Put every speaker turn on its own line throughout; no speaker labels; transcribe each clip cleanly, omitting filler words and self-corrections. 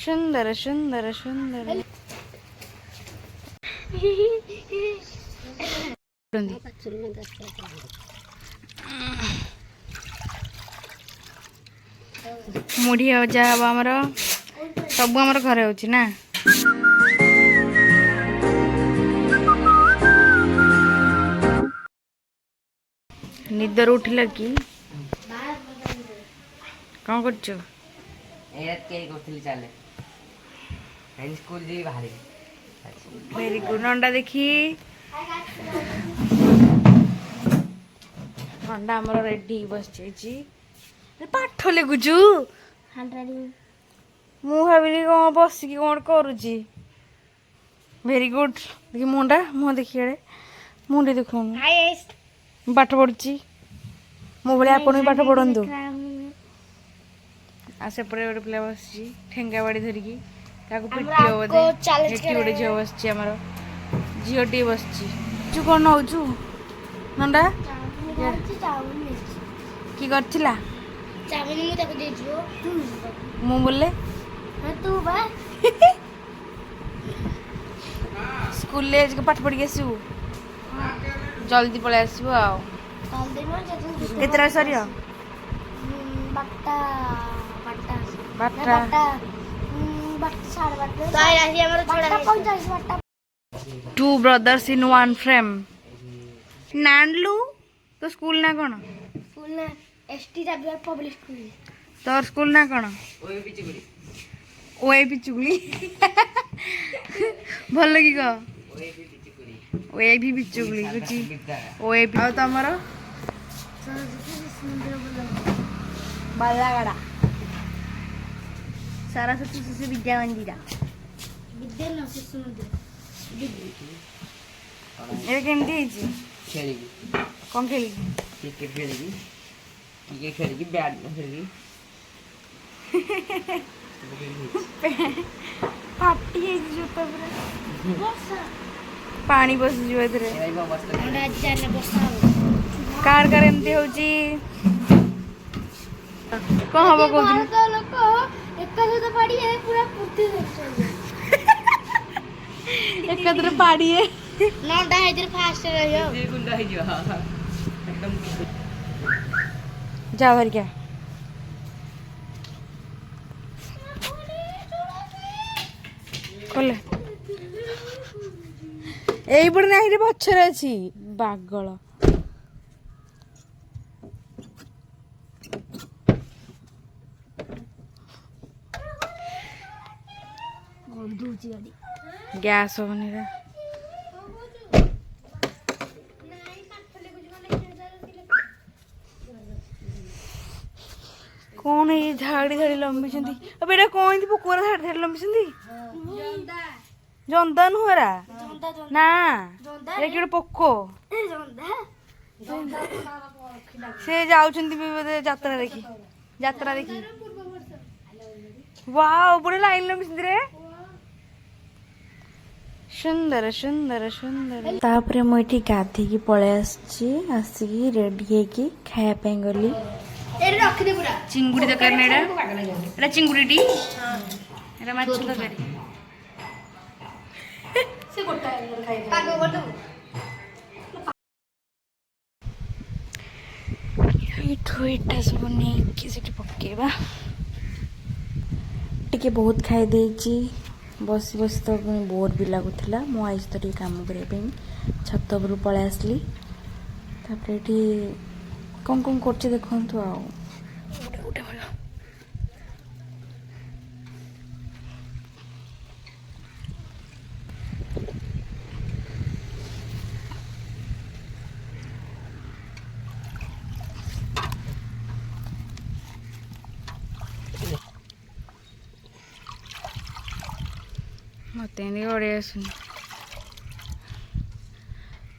सुंदर सुंदर सुंदर मुढ़ी जा हम आमर सब आमर घरे होची ना निदर उठिल कि कौन कर वेरी गुड अंडा देखी अंडा आमर रेडी बस पाठ लिखुचु मु भाविली कौन बसिकी कौन करुची वेरी गुड देखी मुंडा मुह देखी आड़े मुंडे देखु पाठ पढ़ुची मो भाई आप पाठ पढ़ु आ सेपटे गोटे पिला बस ठेंगा बाड़ी धरिकी पिटी बोधे गोटे झील बस झीटी बस कौन नौ नंदा कि करथिला मु बोले स्कूल पाठ पढ़ी आसबू जल्दी पलि आसबू केतरा sir two brothers in one frame नानलू तो स्कूल ना कौन
स्कूल ना एसटीडब्ल्यूआर पब्लिक स्कूल
तोर स्कूल ना कौन ओए पिचुगली भल कि कह ओए भी पिचुगली कुछ ओए आ तमरो बालागाड़ा सरस्वती शिशु विद्या मंदिर
विद्या शिशु मंदिर
ये केमती कौन खेली
क्रिकेट खेली बैडमिंटन खेली
फाटी जूता पानी बस कार कार एमती होची कौन हम कहते पाड़ी है
नौटा है फास्ट
जा भर क्या खोले এইপଟେ ନାହିଁ ରେ ପଛରେ ଅଛି ବାଗଳ ଗ୍ୟାସ ହବନି ରେ कौन ये झाड़ी झाड़ी लंबी अब एटा कौन थी पोकोरा झाड़ी झाड़ी लंबी जंदा नुहरा ना ये कि पोको से जाउछंती बोधे यात्रा देखी वाओ बड़े लाइन लंबी रे सुंदर सुंदर सुंदर तापरे मु एठी गाधी की पळे आसिकी रेडी हेकी खाया पे गली चिंगुड़ी तकारी ना एटा चिंगुड़ी टी एटा माछ तकारी से गोटा खाइ पागो गोटो इठो इटा सब नहीं कि सेठी पकेबा टिके बहुत खाई देची बस बस तो बोर भी लगुला मो आज तो ये कम करने छत उपर पलि आसली ये कौन कौन कर देखु मत बड़े आसुन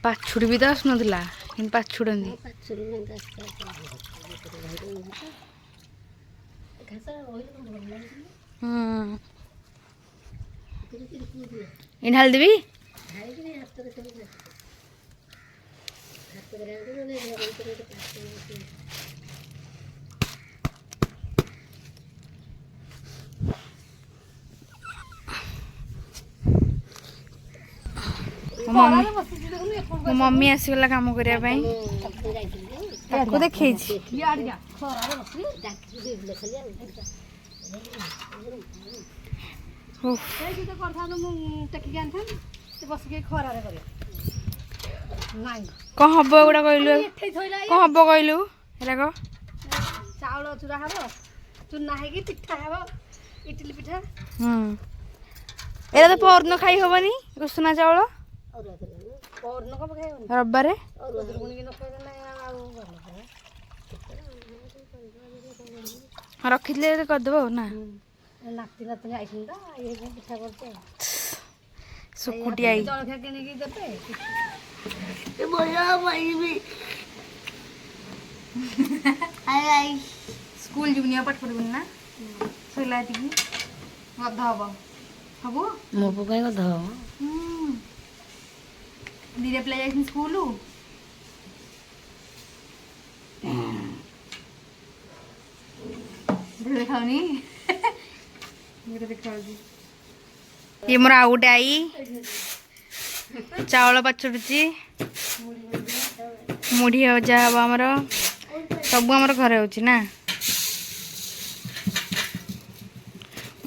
पाछुड़ी भी तो आसुनला कि पाछुड़ती इन ढाल देवी ମୋ ମମି ଆସିଗଲା କାମ କରିବା ପାଇଁ ତାକୁ ଦେଖେଇଛି। କଣ ହବ ଏଗୁଡା କହିଲୁ? କଣ ହବ କହିଲୁ? ଏରାକ
ଚାଉଳ ଚୁରା ହବ, ଚୁନା ହେଇକି ପିଠା ହବ, ଇଟିଲି ପିଠା।
ଏରା ତ ପରଦିନ ଖାଇ ହବନି ଉଷୁନା ଚାଉଳ ରବିବାରେ। ରଖିଥିଲେ କରିଦେବ ଆଉ ନା?
ନାତି ନାତି ଯାଇଛନ୍ତି ତ ପିଠା କରୁଛେ।
ଶୁକୁଟିଆ
ଜଳଖିଆ କିଣିକି ଦେବେ।
ସ୍କୁଲ ଯିବୁନି ଆଉ ପାଠ ପଢିବୁନି ନା? ଶୋଇଲା ଏତିକି ଗଧ ହବ ହବୁ।
ମୋ ପୁଅ କାଇଁ କଥା ହବ?
ଦିଟା ପିଲା ଯାଇଛନ୍ତି ସ୍କୁଲ। ଦେଖାଉନି ଦେଖାଉଛି। ଇଏ ମୋର ଆଉ ଗୋଟେ ଆଈ ଚାଉଳ ପାଛୁଡୁଛି। ମୁଢି ଭଜା ହବ ଆମର। ସବୁ ଆମର ଘରେ ହଉଛି ନା।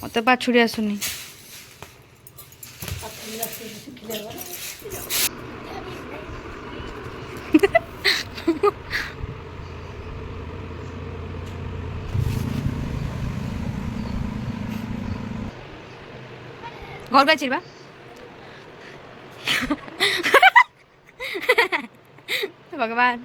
ମତେ ପାଛୁଡି ଆସୁନି। ଘରକୁ ଆସିବା ଭଗବାନ।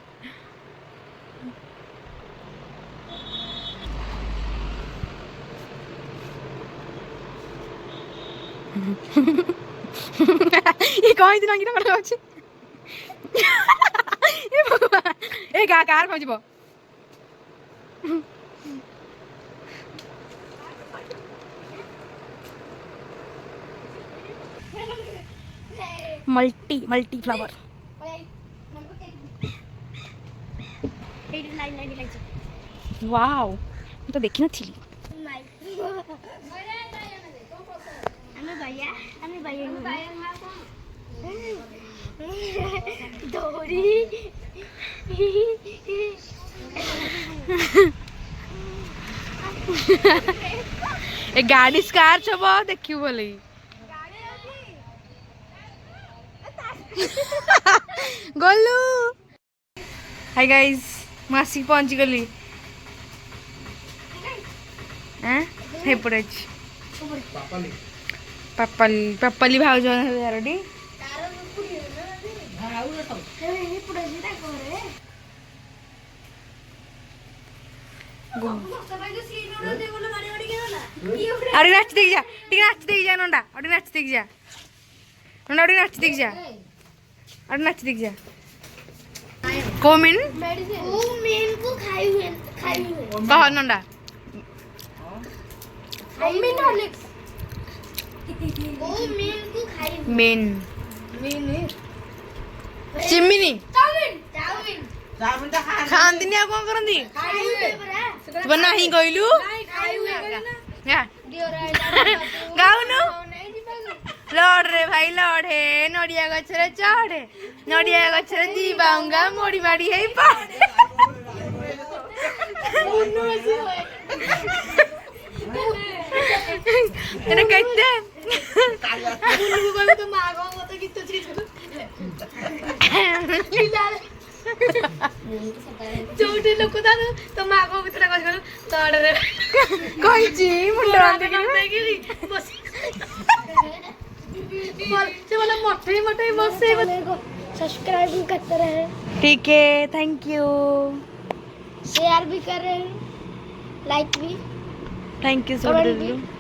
ये कौन इतना गिरा पड़ा ଅଛି ए भगवान ए कार खोजिବ। मल्टी फ्लावर वाओ मैं तो देखी नथी। ए गाड़ी स्कार छब देखियो बोले। गोलू हाय गाइस मैं आसिक पहुंच गली। हे पड़े पापाली पापाली भाउज यारडी अरे नाच देख जा ठीक नाच देख जा नंडा अरे नाच देख जा नंडा अरे नाच देख जा अरे नाच देख जा कोमिन
ओ मेन को खाई हुए
कह नंडा
मेन हॉर्लिक्स ओ मेन को खाई
मेन
मेन
चिमिनी
चाउमिन चाउमिन
चाउमिन तो
खाती नहीं कौन करती
खाई हुए
तू नहीं कहलू
खाई हुए
गाउनु लड़ रे भाई लड़ हे नड़िया गछरे चढ़े नड़िया गछरे दीबांगा मोड़ी माड़ी हे पड़े एने कहते
तो मागो मत गीत चीज जोटी लोक तो मागो भितर कह गलो तड़े
कहिची मुंडा
से वाला मोटे मोटे बसे सब्सक्राइब भी करते रहे।
ठीक है थैंक यू
शेयर भी करें लाइक भी
थैंक यू सो
कमेंट भी।
मच।